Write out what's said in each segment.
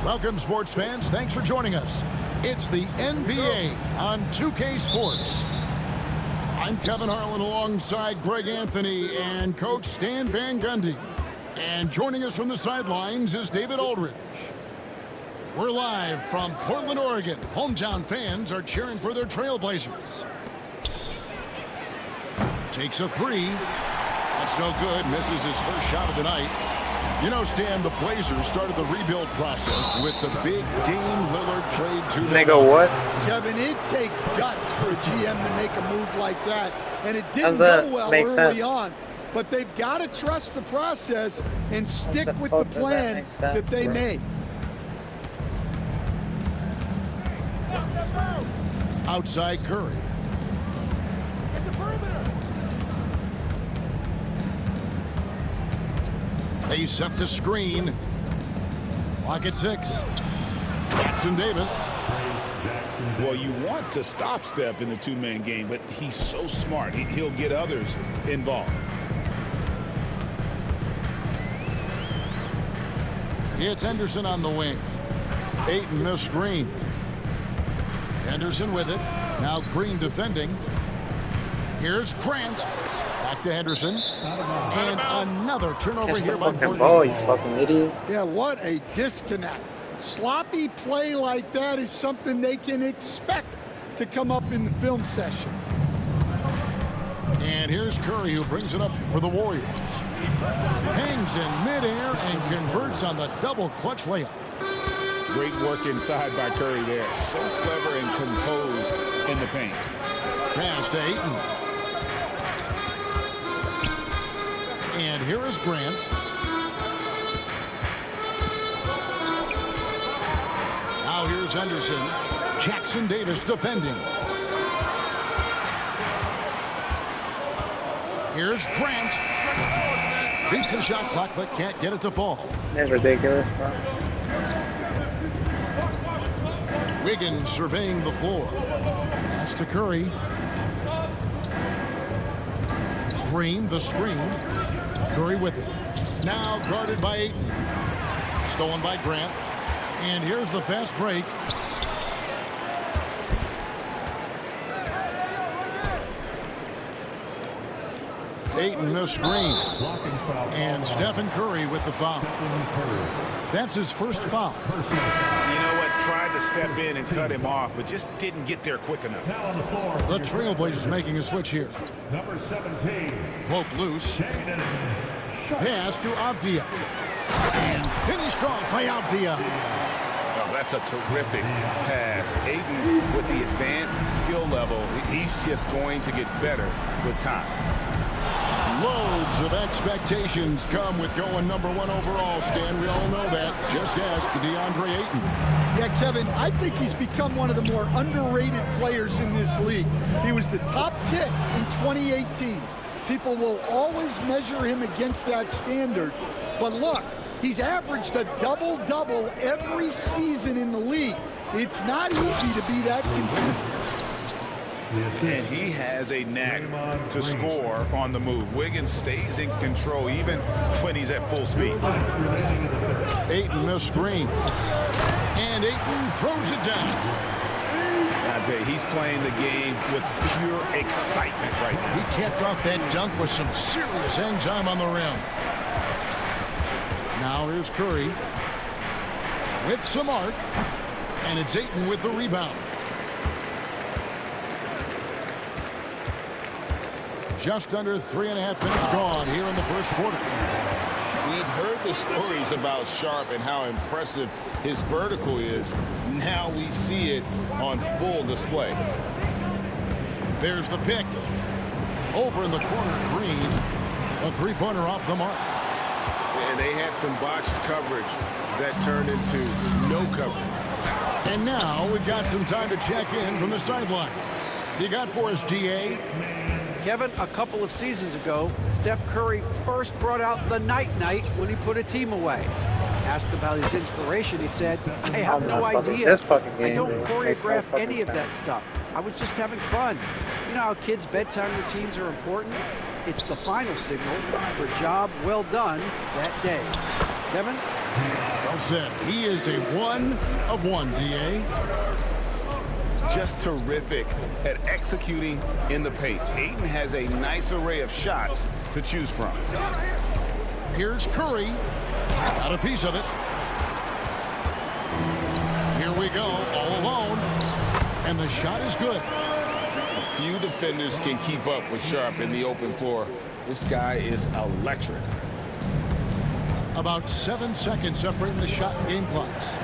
Welcome, sports fans. Thanks for joining us. It's the NBA on 2K Sports. I'm Kevin Harlan alongside Greg Anthony and Coach Stan Van Gundy. And joining us from the sidelines is David Aldridge. We're live from Portland, Oregon. Hometown fans are cheering for their Trailblazers. Takes a three. That's no good. Misses his first shot of the night. You know, Stan, the Blazers started the rebuild process with the big Dame Lillard trade to They go what? Kevin, it takes guts for a GM to make a move like that, and it didn't go well early on. But they've got to trust the process and stick with the plan that they made. Outside Curry. At the perimeter. They set the screen. Clock at 6. Jackson Davis. Well, you want to stop Steph in the two-man game, but he's so smart. He'll get others involved. It's Henderson on the wing. Ayton missed screen. Henderson with it. Now Green defending. Here's Grant. Back to Henderson. And another turnover here by fucking ball, you fucking idiot. Yeah, what a disconnect. Sloppy play like that is something they can expect to come up in the film session. And here's Curry, who brings it up for the Warriors. Hangs in midair and converts on the double clutch layup. Great work inside by Curry there. So clever and composed in the paint. Pass to Ayton. And here is Grant. Now here's Henderson. Jackson Davis defending. Here's Grant. Beats the shot clock but can't get it to fall. That's ridiculous, bro. Wiggins surveying the floor. That's to Curry. Green, the screen. Curry with it. Now guarded by Ayton. Stolen by Grant. And here's the fast break. Ayton missed screen. And Stephen Curry with the foul. That's his first foul. You know what? Tried to step in and cut him off, but just didn't get there quick enough. The Trailblazers making a switch here. Number 17. Poke loose. Pass to Avdia. And finished off by Avdia. Oh, that's a terrific pass. Ayton, with the advanced skill level, he's just going to get better with time. Loads of expectations come with going #1 overall, Stan. We all know that. Just ask Deandre Ayton. Yeah, Kevin, I think he's become one of the more underrated players in this league. He was the top pick in 2018. People will always measure him against that standard. But look, he's averaged a double-double every season in the league. It's not easy to be that consistent. And he has a knack to score on the move. Wiggins stays in control even when he's at full speed. Ayton missed screen. And Ayton throws it down. I tell you, he's playing the game with pure excitement right now. He capped off that dunk with some serious hang time on the rim. Now here's Curry with some arc. And it's Ayton with the rebound. Just under 3.5 minutes gone here in the first quarter. We've heard the stories about Sharp and how impressive his vertical is. Now we see it on full display. There's the pick. Over in the corner, Green. A three-pointer off the mark. And they had some botched coverage that turned into no coverage. And now we've got some time to check in from the sidelines. You got for us, DA? Kevin, a couple of seasons ago, Steph Curry first brought out the night-night when he put a team away. Asked about his inspiration, he said, I have no idea. I don't choreograph any of that stuff. I was just having fun. You know how kids' bedtime routines are important? It's the final signal for a job well done that day. Kevin? Well said. He is a 1 of 1, D.A. Just terrific at executing in the paint. Ayton has a nice array of shots to choose from. Here's Curry. Got a piece of it. Here we go, all alone. And the shot is good. A few defenders can keep up with Sharp in the open floor. This guy is electric. About 7 seconds separating the shot and game clocks.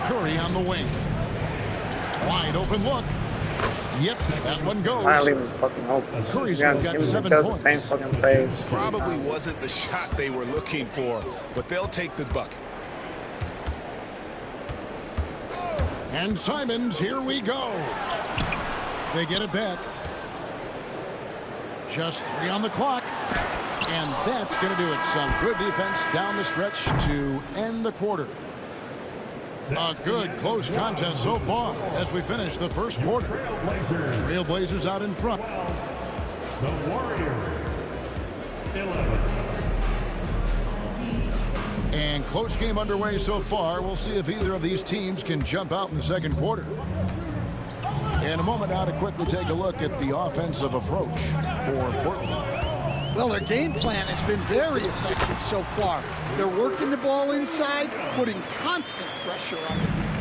Curry on the wing. Wide open look. Yep, that one goes. I don't even fucking open. Curry's Yeah, got he 7 does points. the same fucking plays. Probably wasn't the shot they were looking for, but they'll take the bucket. And Simons, here we go. They get it back. Just 3 on the clock. And that's going to do it. Some good defense down the stretch to end the quarter. A good close contest so far as we finish the first quarter. Trailblazers out in front. The Warriors, 11. And close game underway so far. We'll see if either of these teams can jump out in the second quarter. In a moment now to quickly take a look at the offensive approach for Portland. Well, their game plan has been very effective so far. They're working the ball inside, putting constant pressure on the defense.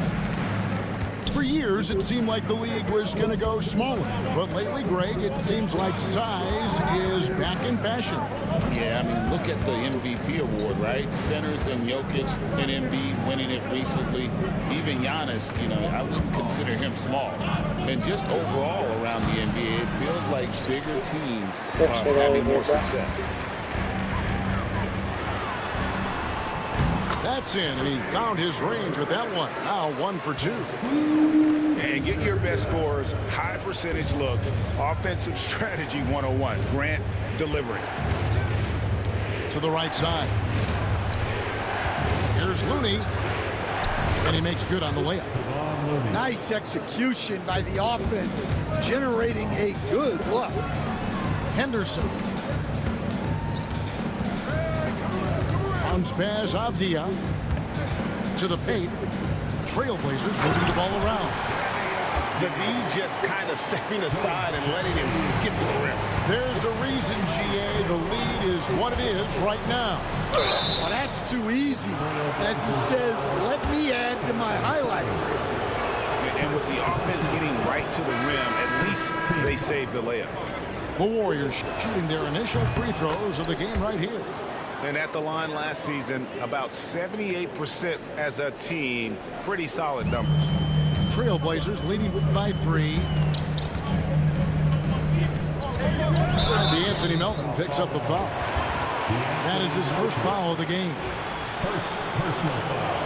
For years, it seemed like the league was going to go smaller. But lately, Greg, it seems like size is back in fashion. Yeah, I mean, look at the MVP award, right? Centers and Jokic and Embiid winning it recently. Even Giannis, you know, I wouldn't consider him small. And just overall around the NBA, it feels like bigger teams are having more success. That's in, and he found his range with that one. Now 1 for 2. And get your best scores, high percentage looks, offensive strategy 101. Grant delivering. To the right side. Here's Looney. And he makes good on the layup. Nice execution by the offense, generating a good look. Henderson. Bounce pass Avdia to the paint. Trailblazers moving the ball around. The D just kind of stepping aside and letting him get to the rim. There's a reason, GA, the lead is what it is right now. Well, that's too easy. As he says, let me add to my highlight. And with the offense getting right to the rim, at least they saved the layup. The Warriors shooting their initial free throws of the game right here. And at the line last season, about 78% as a team. Pretty solid numbers. Trailblazers leading by 3. Anthony Melton picks up the foul. That is his first foul of the game. First personal foul.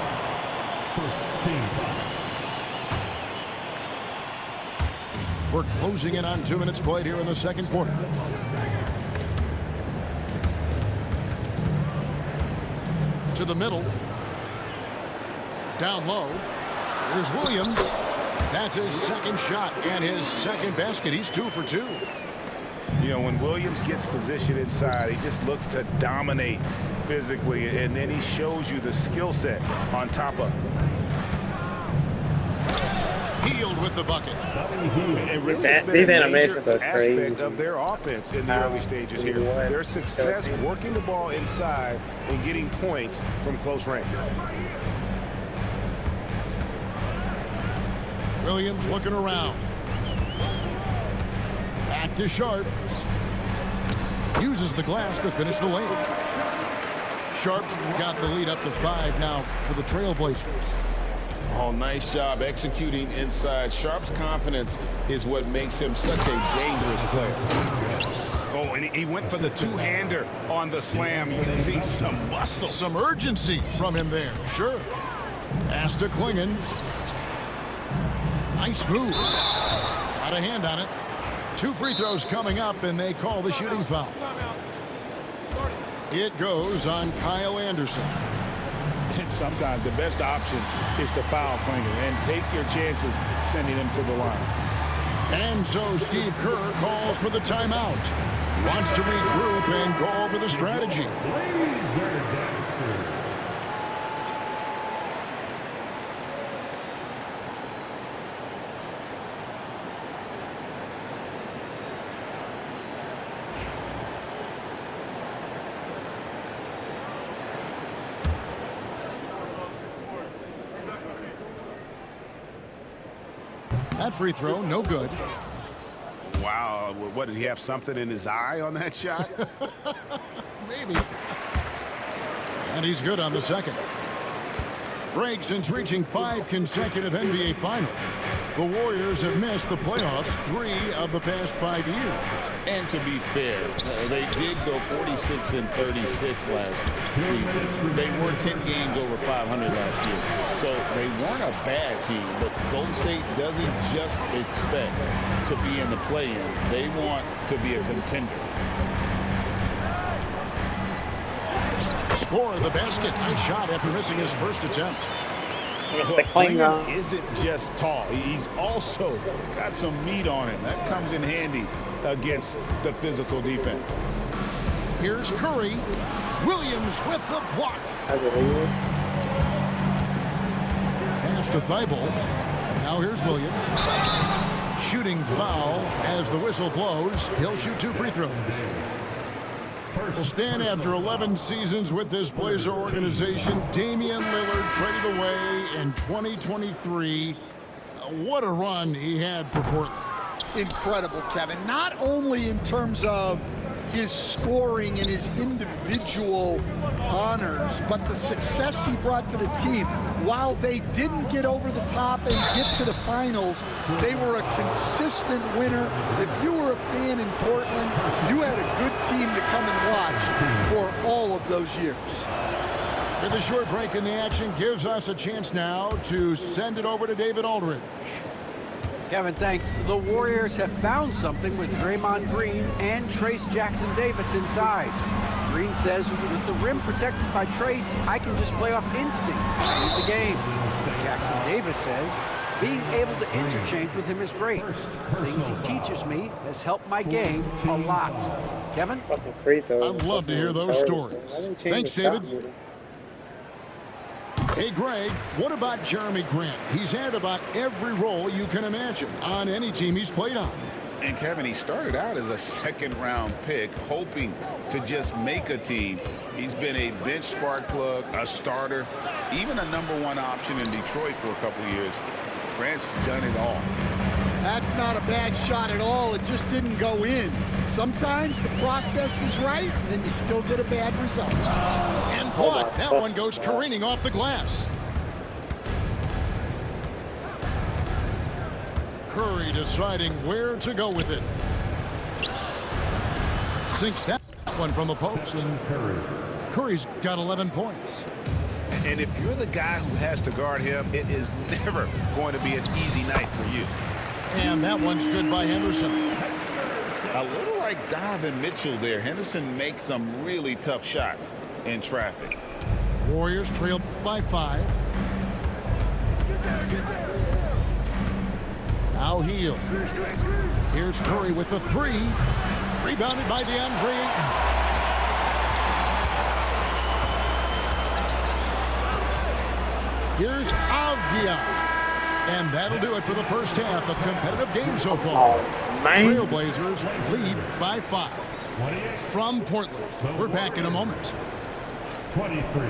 First team foul. We're closing in on 2 minutes played here in the second quarter. To the middle. Down low. Here's Williams. That's his second shot and his second basket. He's 2 for 2. You know, when Williams gets positioned inside, he just looks to dominate physically, and then he shows you the skill set on top of it. Healed with the bucket. And really, These it's been a animations major are crazy. aspect of their offense in the early stages here. Their success working the ball inside and getting points from close range. Williams looking around. Back to Sharp. Uses the glass to finish the layup. Sharp's got the lead up to 5 now for the Trailblazers. Oh, nice job executing inside. Sharp's confidence is what makes him such a dangerous player. Oh, and he went for the two-hander on the slam. You see some muscle. Some urgency from him there, sure. Pass to Klingon. Nice move. Got a hand on it. 2 free throws coming up, and they call the shooting foul. It goes on Kyle Anderson. And sometimes the best option is to foul Klinger and take your chances sending him to the line. And so Steve Kerr calls for the timeout. Wants to regroup and go over the strategy. That free throw, no good. Wow, what, did he have something in his eye on that shot? Maybe. And he's good on the second. Break since reaching 5 consecutive NBA Finals. The Warriors have missed the playoffs 3 of the past 5 years. And to be fair, they did go 46-36 last season. They were 10 games over 500 last year. So they weren't a bad team, but Golden State doesn't just expect to be in the play-in. They want to be a contender. Score the basket. Nice shot after missing his first attempt. Mr. Playnow isn't just tall. He's also got some meat on him. That comes in handy against the physical defense. Here's Curry. Williams with the block. Pass to Thibault. Now here's Williams. Shooting foul as the whistle blows. He'll shoot 2 free throws. Will stand after 11 seasons with this Blazer organization. Damian Lillard traded away in 2023. What a run he had for Portland. Incredible, Kevin. Not only in terms of his scoring and his individual honors, but the success he brought to the team. While they didn't get over the top and get to the finals, they were a consistent winner. If you were a fan in Portland, you had a good team to come and watch for all of those years. With a short break in the action gives us a chance now to send it over to David Aldridge. Kevin, thanks. The Warriors have found something with Draymond Green and Trace Jackson-Davis inside. Green says, with the rim protected by Trace, I can just play off instinct and lead the game. Jackson-Davis says, being able to interchange with him is great. Things he teaches me has helped my game a lot. Kevin? I'd love to hear those stories. Thanks, David. Hey, Greg, what about Jeremy Grant? He's had about every role you can imagine on any team he's played on. And Kevin, he started out as a second-round pick, hoping to just make a team. He's been a bench spark plug, a starter, even a #1 option in Detroit for a couple years. Grant's done it all. That's not a bad shot at all. It just didn't go in. Sometimes the process is right, and then you still get a bad result. And blocked. That one goes careening off the glass. Curry deciding where to go with it. Sinks that one from the post. Curry's got 11 points. And if you're the guy who has to guard him, it is never going to be an easy night for you. And that one's good by Henderson. A little like Donovan Mitchell there. Henderson makes some really tough shots in traffic. Warriors trail by 5. Now Hield. Here's Curry with the 3. Rebounded by Deandre Ayton. Here's Avdia. And that'll do it for the first half. A competitive game so far. Trailblazers lead by 5. From Portland. We're back in a moment. 23.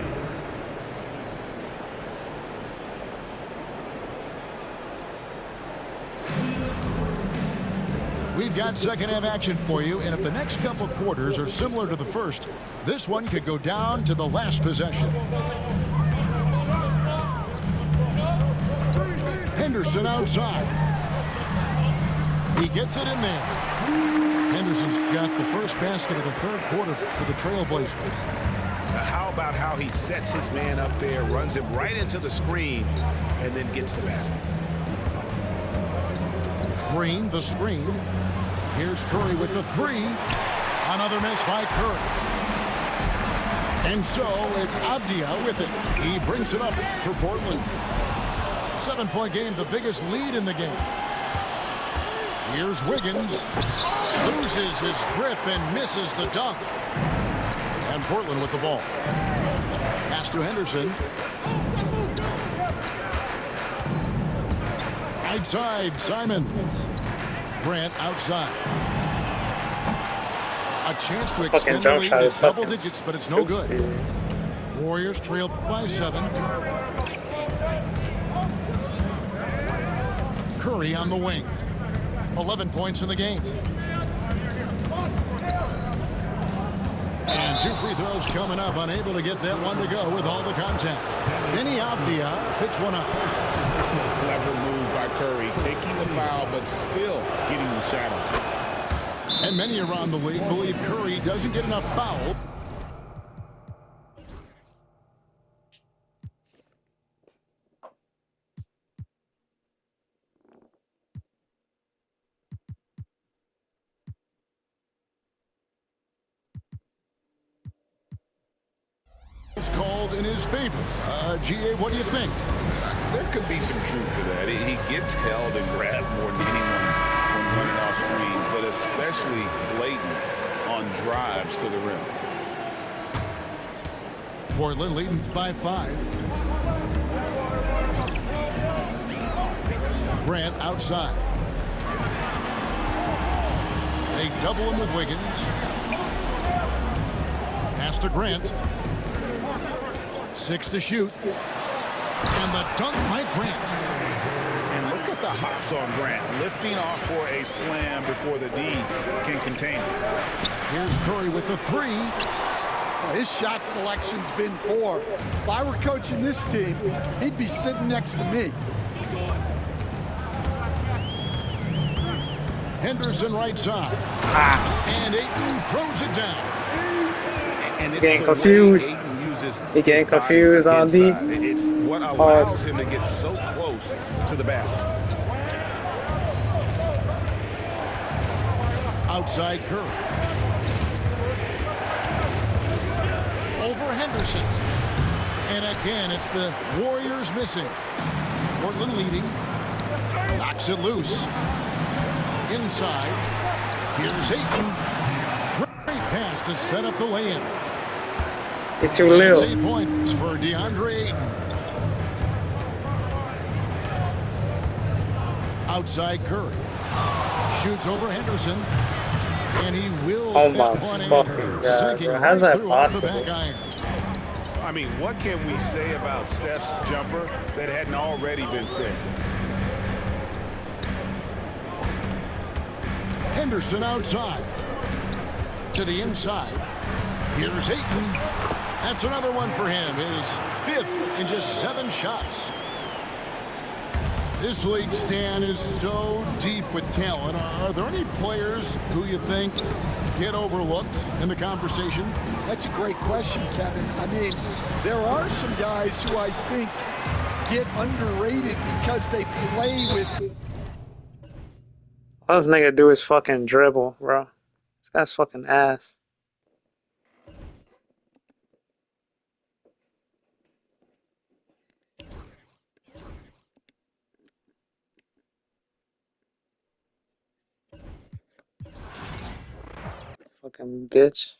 We've got second half action for you, and if the next couple quarters are similar to the first, this one could go down to the last possession. Henderson outside. He gets it in there. Henderson's got the first basket of the third quarter for the Trailblazers. How about how he sets his man up there, runs him right into the screen, and then gets the basket. Green, the screen. Here's Curry with the 3. Another miss by Curry. And so it's Avdia with it. He brings it up for Portland. 7-point game, the biggest lead in the game. Here's Wiggins. Loses his grip and misses the dunk. And Portland with the ball. Pass to Henderson. Right side, Simon. Grant outside. A chance to extend the lead to double digits, but it's no good. Warriors trail by 7. Curry on the wing. 11 points in the game. And 2 free throws coming up. Unable to get that one to go with all the contact. Benny Avdia picks one up. Clever move by Curry, taking the foul, but still getting the shot up. And many around the league believe Curry doesn't get enough foul. Called in his favor. GA, what do you think? There could be some truth to that. He gets held and grabbed more than anyone when running off screens, but especially blatant on drives to the rim. Portland leading by 5. Grant outside. They double him with Wiggins. Pass to Grant. 6 to shoot. And the dunk by Grant. And look at the hops on Grant, lifting off for a slam before the D can contain it. Here's Curry with the 3. Well, his shot selection's been poor. If I were coaching this team, he'd be sitting next to me. Henderson right side. And Ayton throws it down. And it's getting confused. He getting confused on these. It's what allows him to get so close to the basket. Outside Curry. Over Henderson. And again, it's the Warriors missing. Portland leading. Knocks it loose. Inside. Here's Ayton. Great pass to set up the lay-in. It's too little. 8 points for Deandre Ayton. Outside Curry. Shoots over Henderson. And he wills that one in. Sinking how's right that through off the possible? back iron. I mean, what can we say about Steph's jumper that hadn't already been said? Henderson outside. To the inside. Here's Ayton. That's another one for him. His 5th in just 7 shots. This league, Stan, is so deep with talent. Are there any players who you think get overlooked in the conversation? That's a great question, Kevin. I mean, there are some guys who I think get underrated because they play with... All this nigga do is fucking dribble, bro. This guy's fucking ass. Fucking bitch.